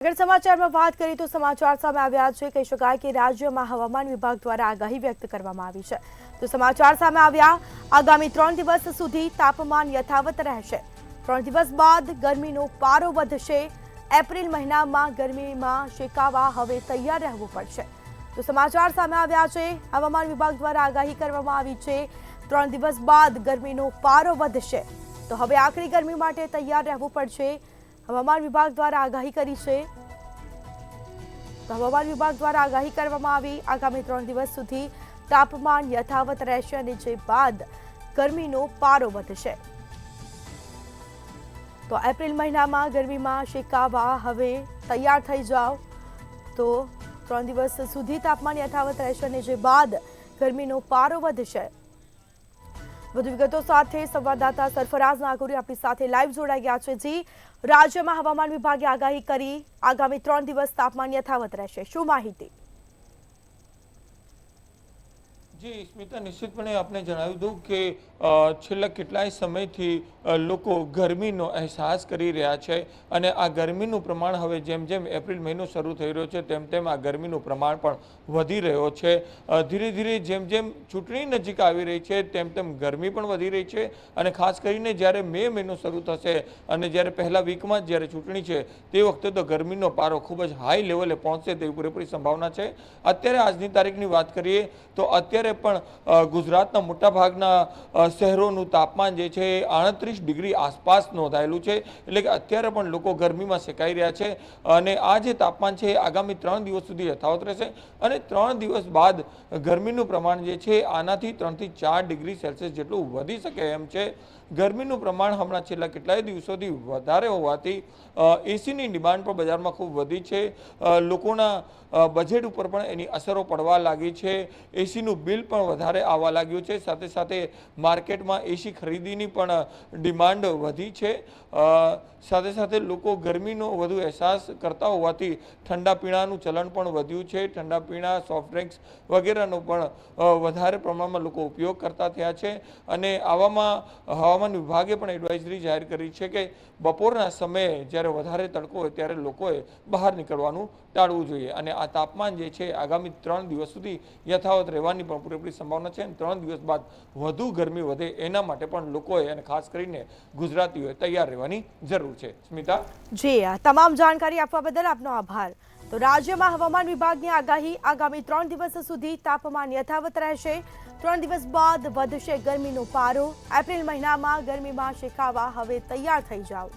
આગળ સમાચારમાં વાત કરીએ તો સમાચાર સામે આવ્યા છે કહી શકાય કે રાજ્યમાં હવામાન વિભાગ દ્વારા આગાહી વ્યક્ત કરવામાં આવી છે તો સમાચાર સામે આવ્યા આગામી 3 દિવસ સુધી તાપમાન યથાવત રહેશે 3 દિવસ બાદ ગરમીનો પારો વધશે એપ્રિલ મહિનામાં ગરમીમાં શેકાવા હવે તૈયાર રહેવું પડશે તો સમાચાર સામે આવ્યા છે હવામાન વિભાગ દ્વારા આગાહી કરવામાં આવી છે 3 દિવસ બાદ ગરમીનો પારો વધશે તો હવે આકરી ગરમી માટે તૈયાર રહેવું પડશે હવામાન વિભાગ દ્વારા આગાહી કરી છે તો હવામાન વિભાગ દ્વારા આગાહી કરવામાં આવી આગામી 3 દિવસ સુધી તાપમાન યથાવત રહેશે અને જે બાદ ગરમીનો પારો વધશે તો એપ્રિલ મહિનામાં ગરમીમાં શેકાવા હવે તૈયાર થઈ જાઓ તો 3 દિવસ સુધી તાપમાન યથાવત રહેશે અને જે બાદ ગરમીનો પારો વધશે વધુ વિગતો સાથે સંવાદદાતા સરફરાઝ નાગોરી આપણી સાથે લાઈવ જોડાઈ ગયા છે જી રાજ્યમાં હવામાન વિભાગે આગાહી કરી આગામી 3 દિવસ તાપમાન યથાવત રહેશે શું માહિતી જી સ્મિતા નિશ્ચિતપણે આપને જણાવી દઉં કે છેલ્લા કેટલાય સમયથી લોકો ગરમીનો અહેસાસ કરી રહ્યા છે અને આ ગરમીનું પ્રમાણ હવે જેમ જેમ એપ્રિલ મહિનો શરૂ થઈ રહ્યો છે તેમ તેમ આ ગરમીનું પ્રમાણ પણ વધી રહ્યો છે ધીરે ધીરે જેમ જેમ ચૂંટણી નજીક આવી રહી છે તેમ તેમ ગરમી પણ વધી રહી છે અને ખાસ કરીને જ્યારે મે મહિનો શરૂ થશે અને જ્યારે પહેલા વીકમાં જ્યારે ચૂંટણી છે તે વખતે તો ગરમીનો પારો ખૂબ જ હાઈ લેવલે પહોંચશે તેવી પૂરેપૂરી સંભાવના છે અત્યારે આજની તારીખની વાત કરીએ તો અત્યારે પણ ગુજરાતના મોટાભાગના શહેરોનું તાપમાન જે છે એ 38 ડિગ્રી આસપાસ નોંધાયેલું છે એટલે કે અત્યારે પણ લોકો ગરમીમાં શેકાઈ રહ્યા છે અને આ જે તાપમાન છે એ આગામી 3 દિવસ સુધી યથાવત રહેશે અને 3 દિવસ બાદ ગરમીનું પ્રમાણ જે છે આનાથી 3 થી 4 ડિગ્રી સેલ્સિયસ જેટલું વધી શકે એમ છે ગરમીનું પ્રમાણ હમણાં છેલ્લા કેટલાય દિવસોથી વધારે હોવાથી એસીની ડિમાન્ડ પણ બજારમાં ખૂબ વધી છે લોકોના બજેટ ઉપર પણ એની અસરો પડવા લાગી છે એસીનું બિલ પણ વધારે આવવા લાગ્યું છે સાથે સાથે માર્કેટમાં એસી ખરીદીની પણ ડિમાન્ડ વધી છે સાથે સાથે લોકો ગરમીનો વધુ અહેસાસ કરતા હોવાથી ઠંડા પીણાનું ચલણ પણ વધ્યું છે ઠંડા પીણા સોફ્ટ ડ્રિંક્સ વગેરેનો પણ વધારે પ્રમાણમાં લોકો ઉપયોગ કરતા થયા છે અને આવામાં હવામાન વિભાગે પણ એડવાઇઝરી જાહેર કરી છે કે બપોરના સમયે જ્યારે વધારે તડકો હોય ત્યારે લોકોએ બહાર નીકળવાનું ટાળવું જોઈએ અને આ તાપમાન જે છે આગામી 3 દિવસ સુધી યથાવત રહેવાની પણ પૂરેપૂરી સંભાવના છે અને 3 દિવસ બાદ વધુ ગરમી વધે એના માટે પણ લોકોએ અને ખાસ કરીને ગુજરાતીઓએ તૈયાર રહેવાની જરૂર છે સ્મિતા જી તમામ જાણકારી આપવા બદલ આપનો આભાર તો રાજ્યમાં હવામાન વિભાગની આગાહી આગામી 3 દિવસ સુધી તાપમાન યથાવત રહેશે 3 દિવસ બાદ વધશે ગરમીનો પારો એપ્રિલ મહિનામાં ગરમીમાં શેકાવા હવે તૈયાર થઈ જાઓ